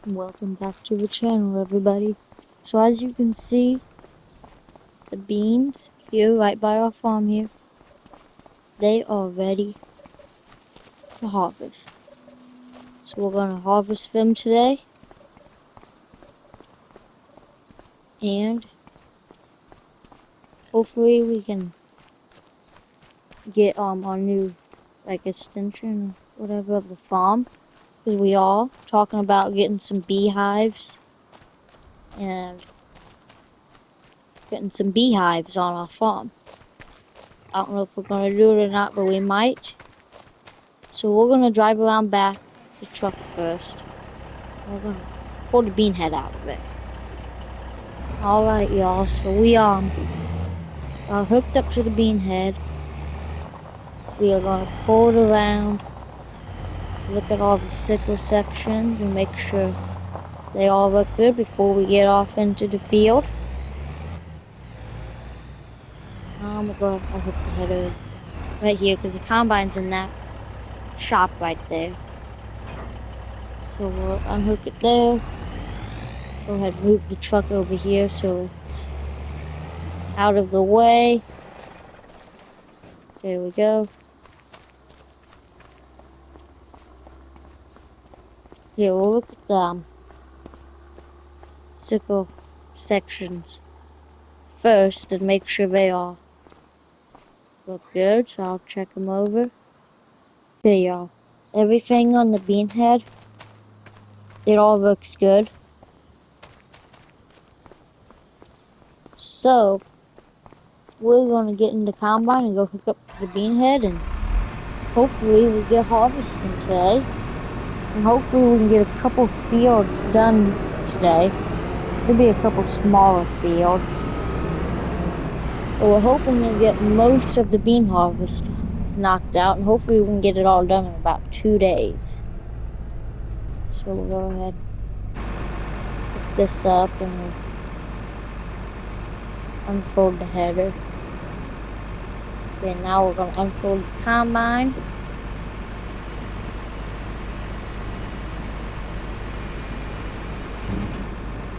Welcome back to the channel, everybody. So as you can see, the beans here right by our farm here, they are ready for harvest. So we're going to harvest them today, and hopefully we can get our new extension or whatever of the farm, because we are talking about getting some beehives and getting some beehives on our farm. I don't know if we're going to do it or not, but we might. So we're going to drive around back the truck first. We're going to pull the bean head out of it. Alright, y'all. So we are hooked up to the bean head. We are going to pull it around. Look at all the sickle sections and make sure they all look good before we get off into the field. I'll hook the header right here because the combine's in that shop right there. So we'll unhook it there. Go ahead and move the truck over here so it's out of the way. There we go. Here, we'll look at the sickle sections first and make sure they all look good. So I'll check them over. Okay, y'all. Everything on the bean head, it all looks good. So we're gonna get in the combine and go hook up the bean head, and hopefully we get harvesting today. And hopefully we can get a couple fields done today. Maybe a couple smaller fields. But we're hoping to get most of the bean harvest knocked out, and hopefully we can get it all done in about 2 days. So we'll go ahead and pick this up and we'll unfold the header. Okay, now we're going to unfold the combine.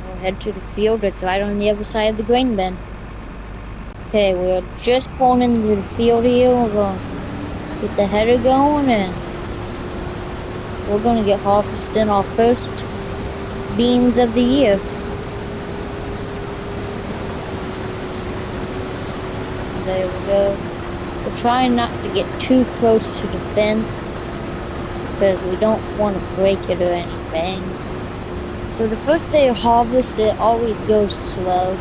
We'll head to the field. It's right on the other side of the grain bin. Okay, we're just pulling into the field here. We're going to get the header going, and we're going to get harvesting our first beans of the year. There we go. We're trying not to get too close to the fence because we don't want to break it or anything. So the first day of harvest, it always goes slow.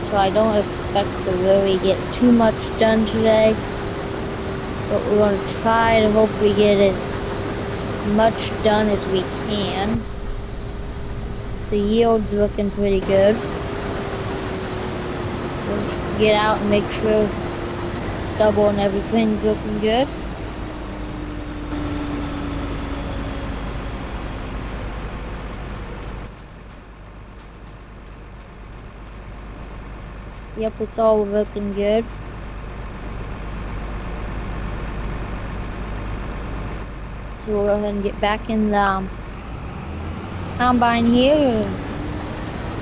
So I don't expect to really get too much done today. But we're going to try to hopefully get as much done as we can. The yield's looking pretty good. We'll get out and make sure stubble and everything's looking good. Yep, it's all looking good. So we'll go ahead and get back in the combine here.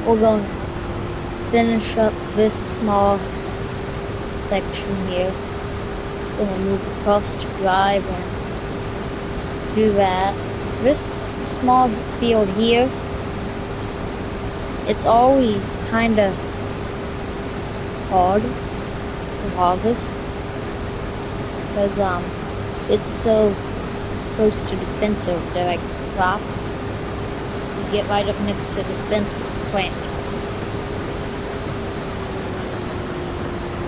We're going to finish up this small section here. We're going to move across to drive and do that. This small field here, it's always kind of hard to harvest because it's so close to the fence over there, like the crop. You get right up next to the fence with the plant.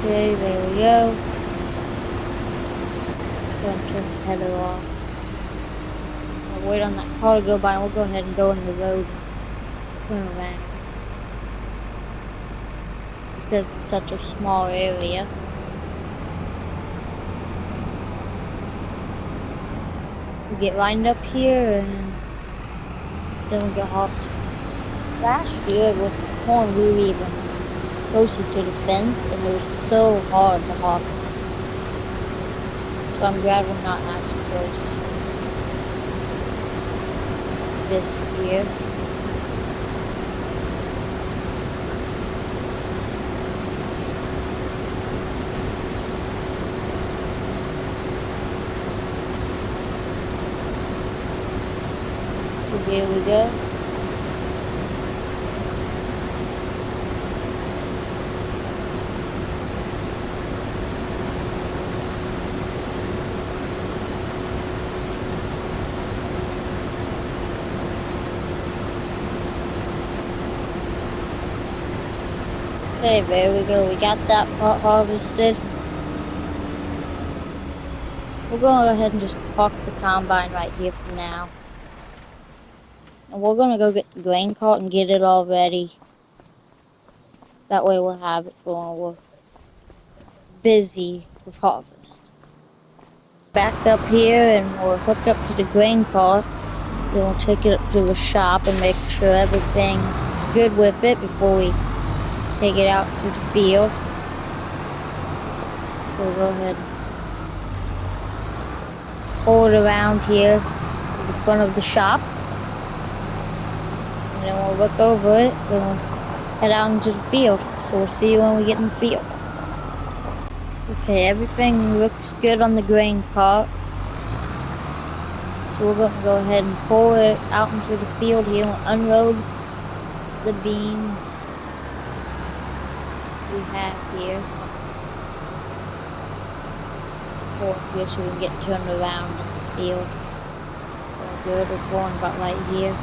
Okay, there we go. Gonna turn the header off. I'll wait on that car to go by, and we'll go ahead and go in the road and turn around. Because it's such a small area. We get lined up here, and then we get harvested. Last year with corn, we were even closer to the fence, and it was so hard to harvest. So I'm glad we're not as close this year. So here we go. Okay, there we go. We got that part harvested. We're gonna go ahead and just park the combine right here for now. And we're gonna go get the grain cart and get it all ready. That way we'll have it for when we're busy with harvest. Back up here and we'll hook up to the grain cart. Then we'll take it up to the shop and make sure everything's good with it before we take it out to the field. So we'll go ahead and pull it around here to the front of the shop. And then we'll look over it. Then we'll head out into the field. So we'll see you when we get in the field. Okay, everything looks good on the grain cart. So we're going to go ahead and pull it out into the field here and unload the beans we have here. Pull up here so we can get turned around in the field. So good, we're pulling about right here.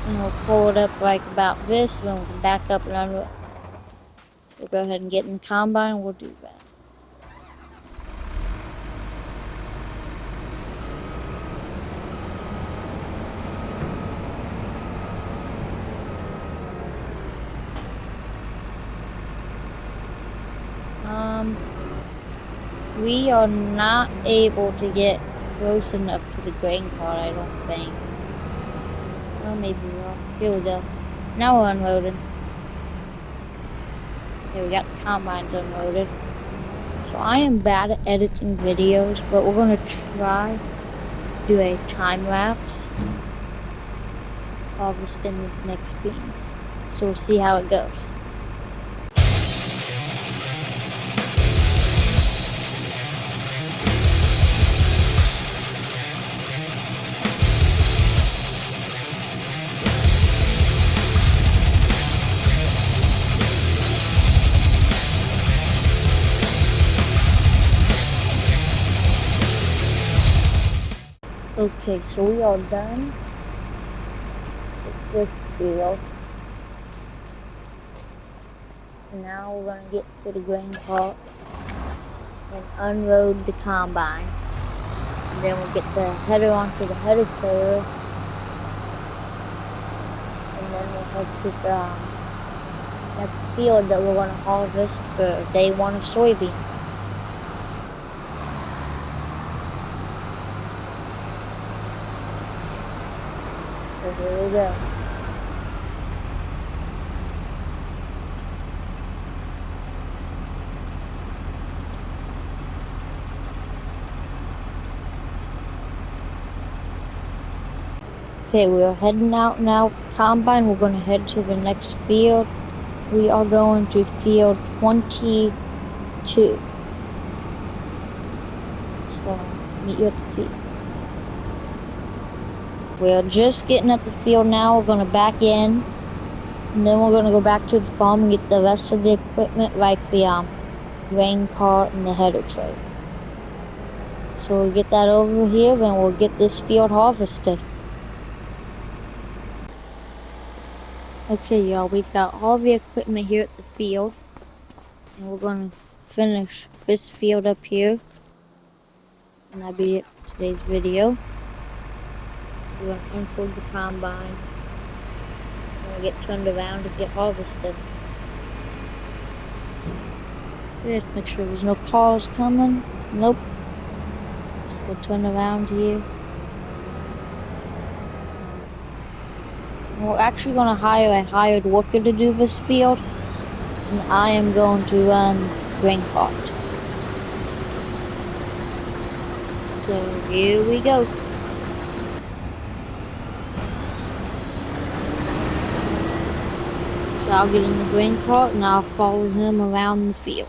And we'll pull it up like about this, then we can back up and unload. So we'll go ahead and get in the combine and we'll do that. We are not able to get close enough to the grain cart, I don't think. Well, maybe we are. Here we go. Now we're unloading. Okay, we got the combines unloaded. So I am bad at editing videos, but we're gonna try to do a time lapse harvesting these next beans. So we'll see how it goes. Okay, so we are done with this field. Now we're gonna get to the grain cart and unload the combine. And then we'll get the header onto the header trailer. And then we'll head to the next field that we're gonna harvest for day 1 of soybean. So here we go. Okay, we're heading out now. Combine, we're going to head to the next field. We are going to field 22. So, meet you at the field. We're just getting at the field now. We're going to back in. And then we're going to go back to the farm and get the rest of the equipment, like the grain cart and the header tray. So we'll get that over here, then we'll get this field harvested. Okay, y'all, we've got all the equipment here at the field. And we're going to finish this field up here. And that'll be it for today's video. We're going to unfold the combine. We're going to get turned around to get harvested. Just make sure there's no cars coming. Nope. So we'll turn around here. We're actually going to hire a hired worker to do this field. And I am going to run grain cart. So here we go. So I'll get in the grain cart and I'll follow him around the field.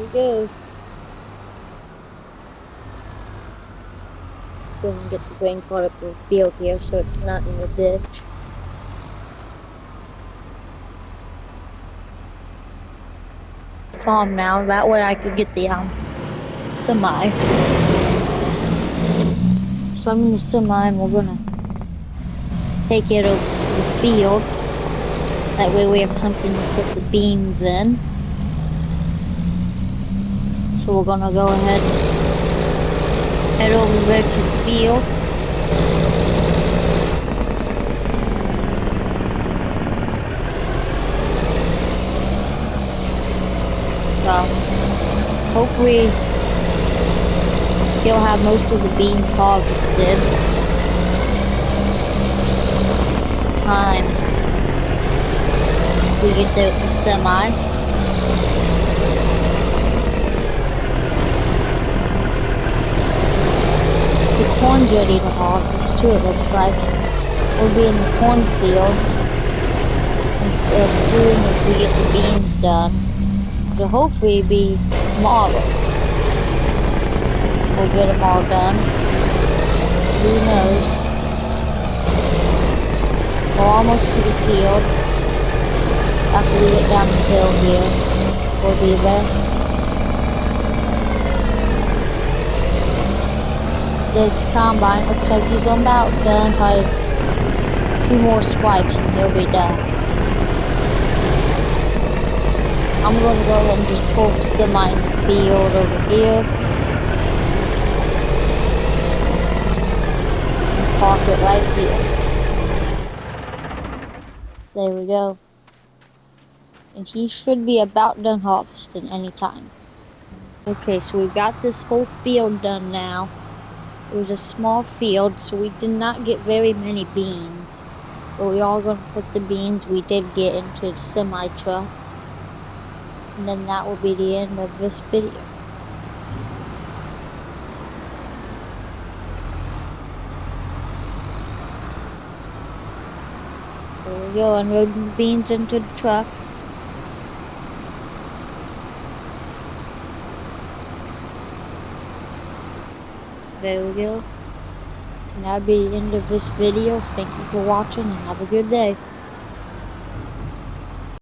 he goes. Go and get the grain cart up the field here so it's not in the ditch. Farm now, that way I could get the semi. So I'm in the semi and we're gonna take it over to the field. That way we have something to put the beans in. So we're gonna go ahead and head over there to the field. So hopefully he'll have most of the beans harvested. Time we get there with the semi. The corn's ready to harvest too, it looks like. We'll be in the cornfields as soon as we get the beans done. So hopefully be tomorrow. We'll get them all done. Who knows? We're almost to the field. After we get down the hill here, we'll be there. There's the combine. Looks like he's about done. Probably 2 more swipes and he'll be done. I'm gonna go ahead and just pull the semi in the field over here. And park it right here. There we go. And he should be about done harvesting anytime. Okay, so we got this whole field done now. It was a small field, so we did not get very many beans. But we are going to put the beans we did get into the semi-truck. And then that will be the end of this video. There we go, unloading the beans into the truck. There we go. And that'll be the end of this video. Thank you for watching and have a good day.